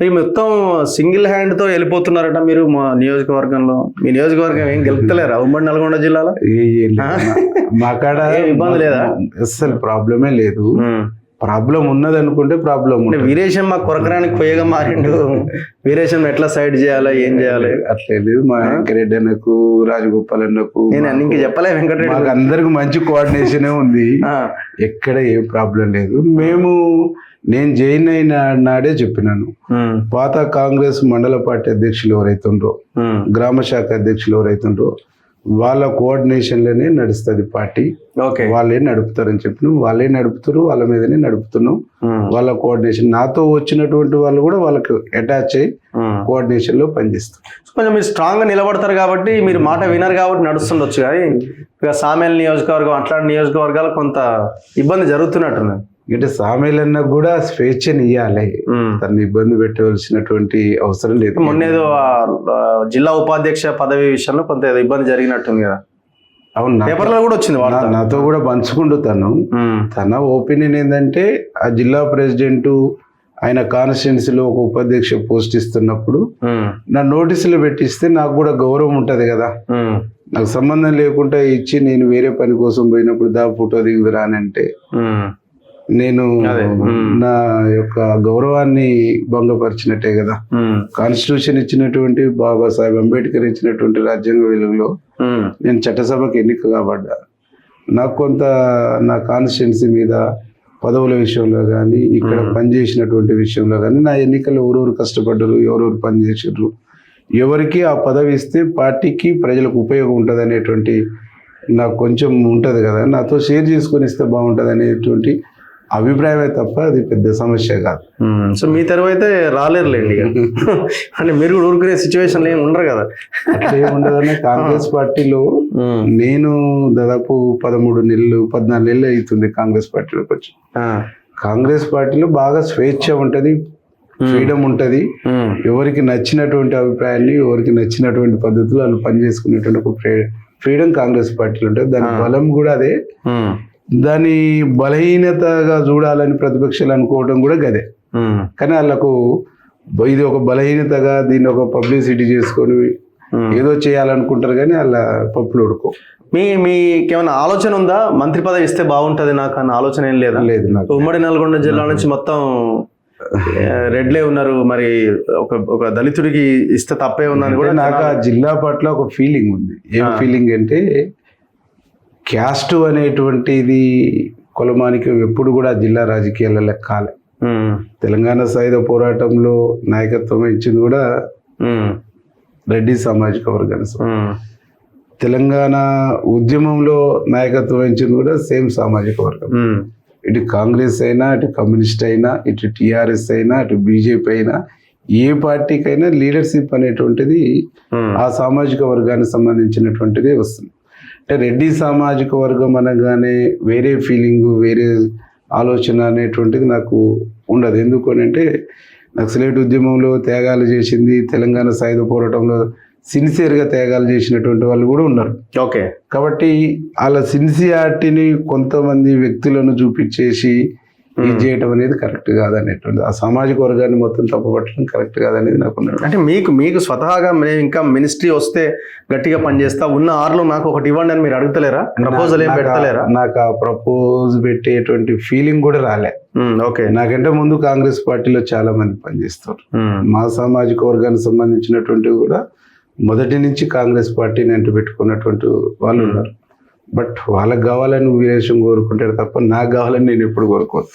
మీరు మొత్తం single hand తో వెళ్ళిపోతున్నారట మీరు మా నియోజకవర్గంలో. మీ నియోజకవర్గం ఏం గెలుపుతలేరా ఉమ్మడి నల్గొండ జిల్లాలో? మా కాడ ఇబ్బంది లేదా? అస్సలు ప్రాబ్లమే లేదు. ప్రాబ్లం ఉన్నది అనుకుంటే ప్రాబ్లం వీరేశం మా కొరకరానికి పోయేగా మారిండు. వీరేశం ఎట్లా సైడ్ చేయాలా, ఏం చేయాలి అట్లే లేదు. మా వెంకరెడ్డి అన్నకు, రాజగోపాల్ అన్నకు, నేను ఇంక చెప్పలే, వెంకటరెడ్డి మాకు అందరికి మంచి కోఆర్డినేషన్ ఉంది. ఎక్కడ ఏం ప్రాబ్లం లేదు. నేను జైన్ అయిన నాడే చెప్పినాను, పాత కాంగ్రెస్ మండల పార్టీ అధ్యక్షులు ఎవరైతుండ్రో, గ్రామ శాఖ అధ్యక్షులు ఎవరైతుండ్రో వాళ్ళ కోఆర్డినేషన్లోనే నడుస్తుంది పార్టీ. వాళ్ళే నడుపుతారని చెప్పిన, వాళ్ళే నడుపుతారు, వాళ్ళ మీదనే నడుపుతున్నాం. వాళ్ళ కోఆర్డినేషన్ నాతో వచ్చినటువంటి వాళ్ళు కూడా వాళ్ళకి అటాచ్ అయ్యి కోఆర్డినేషన్ లో పనిచేస్తారు. కొంచెం మీరు స్ట్రాంగ్ గా నిలబడతారు కాబట్టి మీరు మాట వినరు కాబట్టి నడుస్తుండొచ్చు. కానీ ఇక సామేల్ నియోజకవర్గం అట్లాంటి నియోజకవర్గాలు కొంత ఇబ్బంది జరుగుతున్నట్టున్నది. అంటే సామేలన్న కూడా స్వేచ్ఛని ఇవ్వాలి, తను ఇబ్బంది పెట్టవలసినటువంటి అవసరం లేదు. మొన్నేదో జిల్లా ఉపాధ్యక్ష పదవి విషయంలో కొంత ఇబ్బంది జరిగినట్టుంది కదా. అవును, పేపర్లో కూడా వచ్చింది, నాతో కూడా పంచుకుంటూ తన ఒపీనియన్ ఏంటంటే, ఆ జిల్లా ప్రెసిడెంట్ ఆయన కాన్స్టిట్యున్సీలో ఒక ఉపాధ్యక్ష పోస్ట్ ఇస్తున్నప్పుడు నా నోటీసులు పెట్టిస్తే నాకు కూడా గౌరవం ఉంటది కదా. నాకు సంబంధం లేకుండా ఇచ్చి నేను వేరే పని కోసం పోయినప్పుడు ఫోటో దిగుదురా అని అంటే నేను నా యొక్క గౌరవాన్ని భంగపరిచినట్టే కదా. కాన్స్టిట్యూషన్ ఇచ్చినటువంటి బాబాసాహెబ్ అంబేద్కర్ ఇచ్చినటువంటి రాజ్యాంగ వెలుగులో నేను చట్టసభకు ఎన్నిక కాబడ్డా. నాకు కొంత నా కాన్స్టిట్యున్సీ మీద పదవుల విషయంలో కానీ, ఇక్కడ పనిచేసినటువంటి విషయంలో కానీ, నా ఎన్నికల్లో ఎవరెవరు కష్టపడ్డారు, ఎవరెవరు పనిచేసారు, ఎవరికి ఆ పదవి ఇస్తే పార్టీకి ప్రజలకు ఉపయోగం ఉంటుంది అనేటువంటి నాకు కొంచెం ఉంటుంది కదా. నాతో షేర్ చేసుకొని ఇస్తే బాగుంటుంది అనేటువంటి అభిప్రాయమే తప్ప అది పెద్ద సమస్య కాదు. సో మీ తర్వాత రాలేరులేండి, అంటే మీరు కూడా ఊరుకునే సిచ్యువేషన్లో ఏమి ఉండరు కదా. అట్లా ఏముండదనే కాంగ్రెస్ పార్టీలో నేను దాదాపు 14 నెలలు అవుతుంది కాంగ్రెస్ పార్టీలోకి వచ్చి. కాంగ్రెస్ పార్టీలో బాగా స్వేచ్ఛ ఉంటది, ఫ్రీడమ్ ఉంటది. ఎవరికి నచ్చినటువంటి అభిప్రాయాన్ని, ఎవరికి నచ్చినటువంటి పద్ధతులు వాళ్ళు పనిచేసుకునేటువంటి ఒక ఫ్రీడమ్ కాంగ్రెస్ పార్టీలో ఉంటుంది. దాని బలం కూడా అదే. దాని బలహీనతగా చూడాలని ప్రతిపక్షాలు అనుకోవడం కూడా గదే. కానీ వాళ్ళకు ఇది ఒక బలహీనతగా దీన్ని ఒక పబ్లిసిటీ చేసుకొని ఏదో చేయాలనుకుంటారు, కానీ వాళ్ళ పప్పులు ఉడుకో. మీకేమైనా ఆలోచన ఉందా, మంత్రి పదవి ఇస్తే బాగుంటది నాకు అన్న ఆలోచన ఏం లేదా? లేదు నాకు. ఉమ్మడి నల్గొండ జిల్లా నుంచి మొత్తం రెడ్లే ఉన్నారు, మరి ఒక దళితుడికి ఇస్తే తప్పే ఉందని కూడా నాకు ఆ జిల్లా పట్ల ఒక ఫీలింగ్ ఉంది. ఏం ఫీలింగ్ అంటే, క్యాస్ట్ అనేటువంటిది కులమానికి ఎప్పుడు కూడా జిల్లా రాజకీయాల లెక్కాలే. తెలంగాణ సాయుధ పోరాటంలో నాయకత్వం ఇచ్చింది కూడా రెడ్డి సామాజిక వర్గానికి. తెలంగాణ ఉద్యమంలో నాయకత్వం వహించింది కూడా సేమ్ సామాజిక వర్గం. ఇటు కాంగ్రెస్ అయినా, ఇటు కమ్యూనిస్ట్ అయినా, ఇటు టిఆర్ఎస్ అయినా, ఇటు బీజేపీ అయినా, ఏ పార్టీకైనా లీడర్షిప్ అనేటువంటిది ఆ సామాజిక వర్గానికి సంబంధించినటువంటిదే వస్తుంది. అంటే రెడ్డి సామాజిక వర్గం అనగానే వేరే ఫీలింగ్, వేరే ఆలోచన అనేటువంటిది నాకు ఉండదు. ఎందుకు అని అంటే, నక్సలైట్ ఉద్యమంలో త్యాగాలు చేసింది, తెలంగాణ సాయుధ పోరాటంలో సిన్సియర్గా త్యాగాలు చేసినటువంటి వాళ్ళు కూడా ఉన్నారు. కాబట్టి వాళ్ళ సిన్సియారిటీని కొంతమంది వ్యక్తులను చూపించేసి ఇది చేయటం అనేది కరెక్ట్ కాదనేటువంటి, ఆ సామాజిక వర్గాన్ని మొత్తం తప్పుపట్టడం కరెక్ట్ కాదనేది నాకు ఉన్నాడు. అంటే మీకు స్వతహాగా ఇంకా మినిస్ట్రీ వస్తే గట్టిగా పనిచేస్తా ఉన్న 6లో నాకు ఒకటి ఇవ్వండి అని మీరు అడుగుతలేరా? ప్రపోజల్ ఏం పెడతలేరా? నాకు ఆ ప్రపోజ్ పెట్టేటువంటి ఫీలింగ్ కూడా రాలే. నాకంటే ముందు కాంగ్రెస్ పార్టీలో చాలా మంది పనిచేస్తారు. మా సామాజిక వర్గానికి సంబంధించినటువంటి కూడా మొదటి నుంచి కాంగ్రెస్ పార్టీని అంటు పెట్టుకున్నటువంటి వాళ్ళు ఉన్నారు. బట్ వాళ్ళకి కావాలని వీరేశం కోరుకుంటారు తప్ప నాకు కావాలని నేను ఎప్పుడు కోరుకోను.